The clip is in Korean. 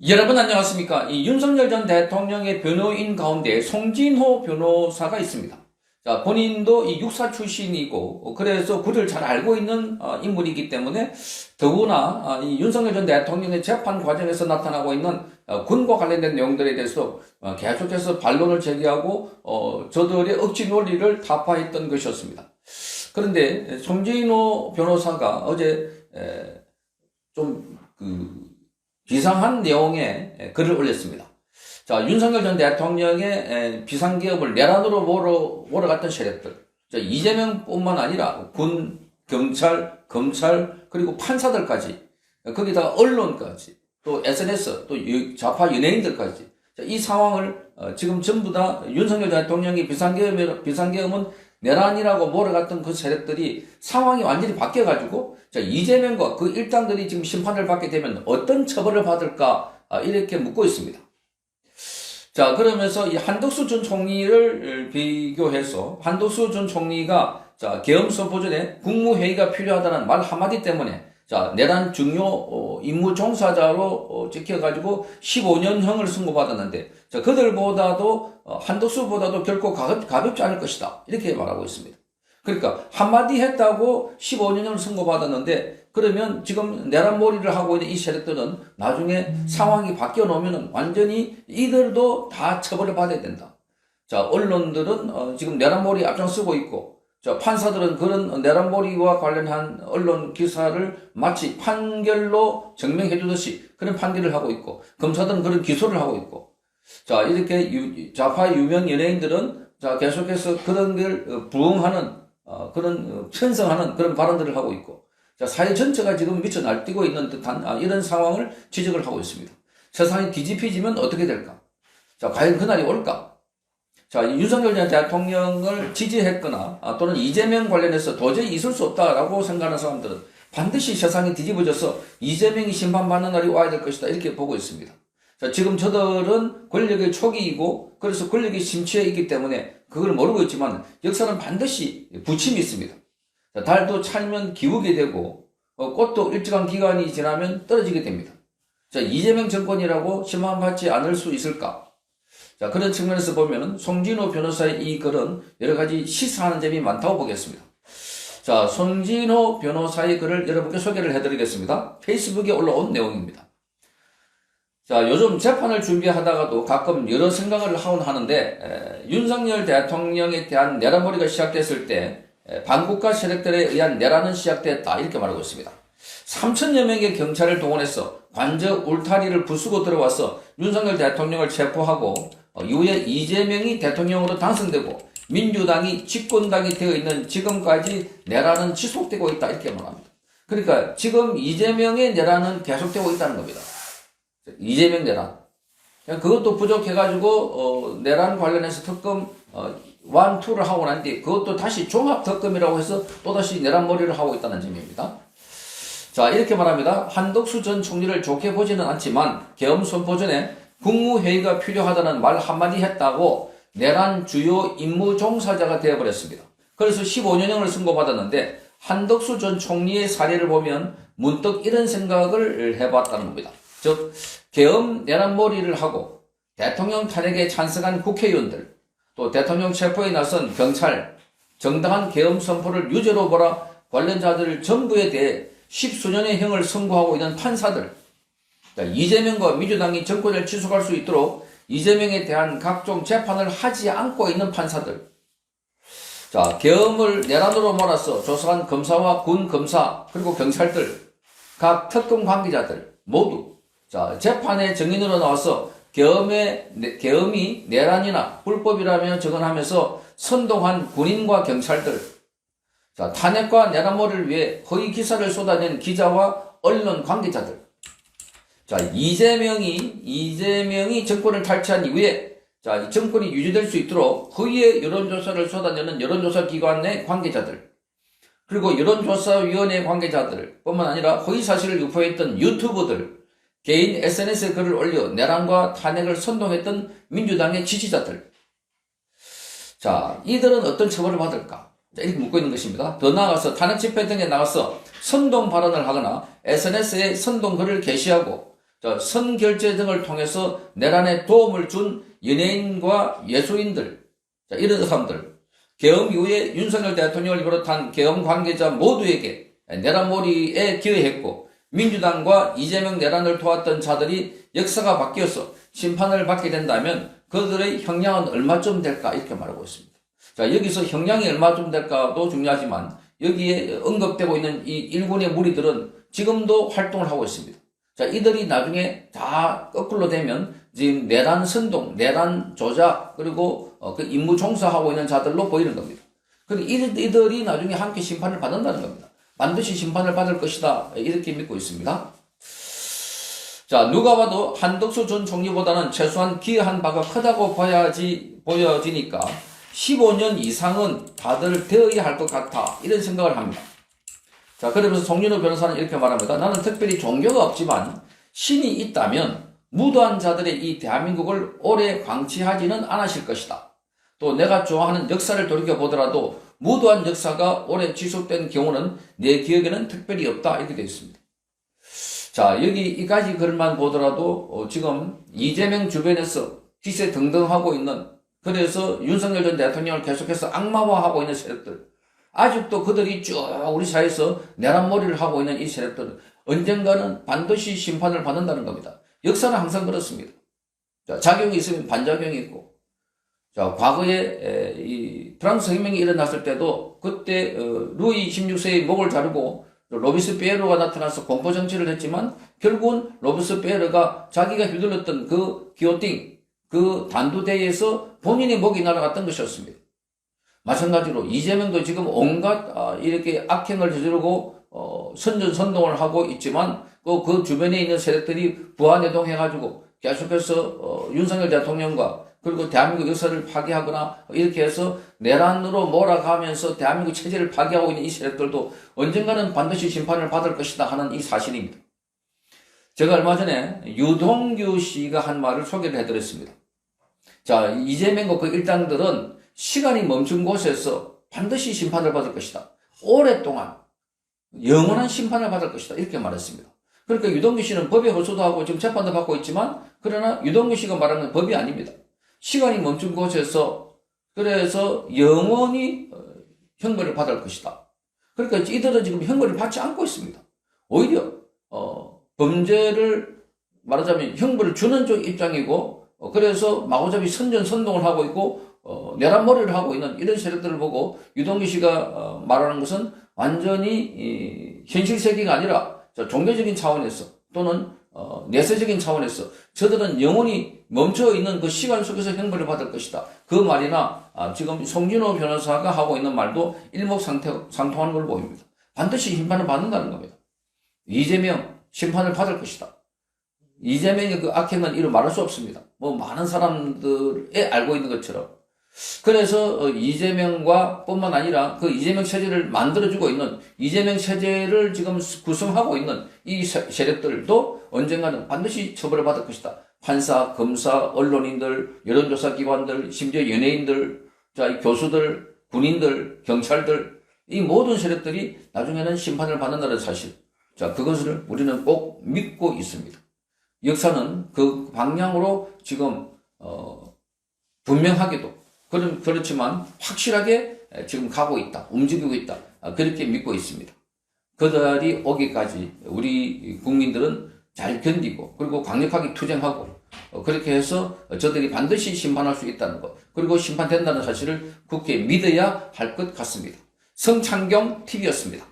여러분 안녕하십니까? 이 윤석열 전 대통령의 변호인 가운데 송진호 변호사가 있습니다. 자, 본인도 이 육사 출신이고 그래서 그를 잘 알고 있는 인물이기 때문에 더구나 이 윤석열 전 대통령의 재판 과정에서 나타나고 있는 군과 관련된 내용들에 대해서 계속해서 반론을 제기하고 저들의 억지 논리를 타파했던 것이었습니다. 그런데 송진호 변호사가 어제 좀 비상한 내용의 글을 올렸습니다. 자, 윤석열 전 대통령의 비상계엄을 내란으로 몰아갔던 세력들, 이재명뿐만 아니라 군, 경찰, 검찰, 그리고 판사들까지, 거기다가 언론까지, 또 SNS, 또 좌파 연예인들까지, 이 상황을 지금 전부 다 윤석열 대통령이 비상계엄은 내란이라고 몰아갔던 그 세력들이 상황이 완전히 바뀌어가지고, 이재명과 그 일당들이 지금 심판을 받게 되면 어떤 처벌을 받을까, 이렇게 묻고 있습니다. 자, 그러면서 이 한덕수 전 총리를 비교해서 한덕수 전 총리가 계엄 선포 전에 국무회의가 필요하다는 말 한마디 때문에 내란 중요 임무 종사자로 찍혀가지고 15년형을 선고받았는데 그들보다도 한덕수보다도 결코 가볍지 않을 것이다 이렇게 말하고 있습니다. 그러니까 한마디 했다고 15년형을 선고받았는데 그러면 지금 내란몰이를 하고 있는 이 세력들은 나중에 상황이 바뀌어 놓으면 완전히 이들도 다 처벌을 받아야 된다. 자, 언론들은 지금 내란몰이 앞장서고 있고 판사들은 그런 내란몰이와 관련한 언론 기사를 마치 판결로 증명해 주듯이 그런 판결을 하고 있고 검사들은 그런 기소를 하고 있고 자, 이렇게 좌파 유명 연예인들은 계속해서 그런 걸 부응하는 편성하는 그런 발언들을 하고 있고 사회 전체가 지금 미쳐 날뛰고 있는 듯한 이런 상황을 지적을 하고 있습니다. 세상이 뒤집혀지면 어떻게 될까? 과연 그날이 올까? 윤석열 전 대통령을 지지했거나 또는 이재명 관련해서 도저히 있을 수 없다라고 생각하는 사람들은 반드시 세상이 뒤집어져서 이재명이 심판받는 날이 와야 될 것이다 이렇게 보고 있습니다. 지금 저들은 권력의 초기이고 그래서 권력이 심취해 있기 때문에 그걸 모르고 있지만 역사는 반드시 부침이 있습니다. 달도 차면 기우게 되고 꽃도 일정한 기간이 지나면 떨어지게 됩니다. 이재명 정권이라고 심판받지 않을 수 있을까? 그런 측면에서 보면 송진호 변호사의 이 글은 여러 가지 시사하는 점이 많다고 보겠습니다. 송진호 변호사의 글을 여러분께 소개를 해드리겠습니다. 페이스북에 올라온 내용입니다. 요즘 재판을 준비하다가도 가끔 여러 생각을 하곤 하는데 윤석열 대통령에 대한 내란몰이가 시작됐을 때 반국가 세력들에 의한 내란은 시작됐다 이렇게 말하고 있습니다. 3천여 명의 경찰을 동원해서 관저 울타리를 부수고 들어와서 윤석열 대통령을 체포하고 이후에 이재명이 대통령으로 당선되고 민주당이 집권당이 되어 있는 지금까지 내란은 지속되고 있다 이렇게 말합니다. 그러니까 지금 이재명의 내란은 계속되고 있다는 겁니다. 이재명 내란. 그것도 부족해가지고 내란 관련해서 특검 1, 2를 하고 난 뒤에 그것도 다시 종합 특검이라고 해서 또다시 내란몰이를 하고 있다는 점입니다. 이렇게 말합니다. 한덕수 전 총리를 좋게 보지는 않지만 계엄 선포 전에 국무회의가 필요하다는 말 한마디 했다고 내란 주요 임무 종사자가 되어버렸습니다. 그래서 15년형을 선고받았는데 한덕수 전 총리의 사례를 보면 문득 이런 생각을 해봤다는 겁니다. 즉 계엄 내란몰이를 하고 대통령 탄핵에 찬성한 국회의원들 또 대통령 체포에 나선 경찰 정당한 계엄 선포를 유죄로 보라 관련자들 전부에 대해 10수년의 형을 선고하고 있는 판사들 이재명과 민주당이 정권을 지속할 수 있도록 이재명에 대한 각종 재판을 하지 않고 있는 판사들 계엄을 내란으로 몰아서 조사한 검사와 군 검사 그리고 경찰들 각 특검 관계자들 모두 재판의 증인으로 나와서 계엄이 내란이나 불법이라며 증언하면서 선동한 군인과 경찰들, 탄핵과 내란몰이를 위해 허위 기사를 쏟아낸 기자와 언론 관계자들, 이재명이 정권을 탈취한 이후에 이 정권이 유지될 수 있도록 허위의 여론조사를 쏟아내는 여론조사 기관의 관계자들, 그리고 여론조사위원회 관계자들 뿐만 아니라 허위 사실을 유포했던 유튜버들, 개인 SNS에 글을 올려 내란과 탄핵을 선동했던 민주당의 지지자들. 이들은 어떤 처벌을 받을까? 이렇게 묻고 있는 것입니다. 더 나아가서 탄핵 집회 등에 나가서 선동 발언을 하거나 SNS에 선동 글을 게시하고 자, 선결제 등을 통해서 내란에 도움을 준 연예인과 예술인들, 자, 이런 사람들, 계엄 이후에 윤석열 대통령을 비롯한 계엄 관계자 모두에게 내란몰이에 기여했고, 민주당과 이재명 내란을 도왔던 자들이 역사가 바뀌어서 심판을 받게 된다면 그들의 형량은 얼마쯤 될까 이렇게 말하고 있습니다. 자, 여기서 형량이 얼마쯤 될까도 중요하지만 여기에 언급되고 있는 이 일군의 무리들은 지금도 활동을 하고 있습니다. 자, 이들이 나중에 다 거꾸로 되면 지금 내란 선동, 내란 조작, 그리고 그 임무 종사하고 있는 자들로 보이는 겁니다. 그리고 이들이 나중에 함께 심판을 받는다는 겁니다. 반드시 심판을 받을 것이다, 이렇게 믿고 있습니다. 자, 누가 봐도 한덕수 전 총리보다는 최소한 기여한 바가 크다고 보여지니까 15년 이상은 다들 되어야 할 것 같아, 이런 생각을 합니다. 자, 그러면서 송윤호 변호사는 이렇게 말합니다. 나는 특별히 종교가 없지만 신이 있다면 무도한 자들의 이 대한민국을 오래 방치하지는 않으실 것이다. 또 내가 좋아하는 역사를 돌이켜보더라도 무도한 역사가 오래 지속된 경우는 내 기억에는 특별히 없다, 이렇게 되어 있습니다. 자, 여기 이까지 글만 보더라도 지금 이재명 주변에서 기세 등등하고 있는, 그래서 윤석열 전 대통령을 계속해서 악마화하고 있는 세력들, 아직도 그들이 쭉 우리 사회에서 내란몰이를 하고 있는 이 세력들은 언젠가는 반드시 심판을 받는다는 겁니다. 역사는 항상 그렇습니다. 자, 작용이 있으면 반작용이 있고, 자, 과거에 이 프랑스 혁명이 일어났을 때도 그때 루이 16세의 목을 자르고 로비스피에르가 나타나서 공포 정치를 했지만 결국은 로비스피에르가 자기가 휘둘렀던 그 기요팅, 그 단두대에서 본인의 목이 날아갔던 것이었습니다. 마찬가지로 이재명도 지금 온갖 이렇게 악행을 저지르고 선전선동을 하고 있지만 그 주변에 있는 세력들이 부하내동해가지고 계속해서 윤석열 대통령과 그리고 대한민국 역사를 파괴하거나 이렇게 해서 내란으로 몰아가면서 대한민국 체제를 파괴하고 있는 이 세력들도 언젠가는 반드시 심판을 받을 것이다 하는 이 사실입니다. 제가 얼마 전에 유동규 씨가 한 말을 소개를 해드렸습니다. 자, 이재명과 그 일당들은 시간이 멈춘 곳에서 반드시 심판을 받을 것이다. 오랫동안 영원한 심판을 받을 것이다, 이렇게 말했습니다. 그러니까 유동규 씨는 법에 호소도 하고 지금 재판도 받고 있지만, 그러나 유동규 씨가 말하는 건 법이 아닙니다. 시간이 멈춘 곳에서 그래서 영원히 형벌을 받을 것이다. 그러니까 이들은 지금 형벌을 받지 않고 있습니다. 오히려 범죄를 말하자면 형벌을 주는 쪽 입장이고, 그래서 마구잡이 선전선동을 하고 있고 내란몰이를 하고 있는 이런 세력들을 보고 유동규 씨가 말하는 것은 완전히 현실 세계가 아니라 종교적인 차원에서 또는 내세적인 차원에서 저들은 영원히 멈춰있는 그 시간 속에서 형벌을 받을 것이다. 그 말이나 지금 송진호 변호사가 하고 있는 말도 일목상통하는 걸로 보입니다. 반드시 심판을 받는다는 겁니다. 이재명 심판을 받을 것이다. 이재명의 그 악행은 이루 말할 수 없습니다. 뭐 많은 사람들이 알고 있는 것처럼. 그래서 이재명과 뿐만 아니라 그 이재명 체제를 만들어주고 있는, 이재명 체제를 지금 구성하고 있는 이 세력들도 언젠가는 반드시 처벌을 받을 것이다. 판사, 검사, 언론인들, 여론조사 기관들, 심지어 연예인들, 자, 교수들, 군인들, 경찰들, 이 모든 세력들이 나중에는 심판을 받는다는 사실. 자, 그것을 우리는 꼭 믿고 있습니다. 역사는 그 방향으로 지금 분명하게도 그렇지만 확실하게 지금 가고 있다, 움직이고 있다, 그렇게 믿고 있습니다. 그날이 오기까지 우리 국민들은 잘 견디고 그리고 강력하게 투쟁하고 그렇게 해서 저들이 반드시 심판할 수 있다는 것, 그리고 심판된다는 사실을 굳게 믿어야 할 것 같습니다. 성창경 TV였습니다.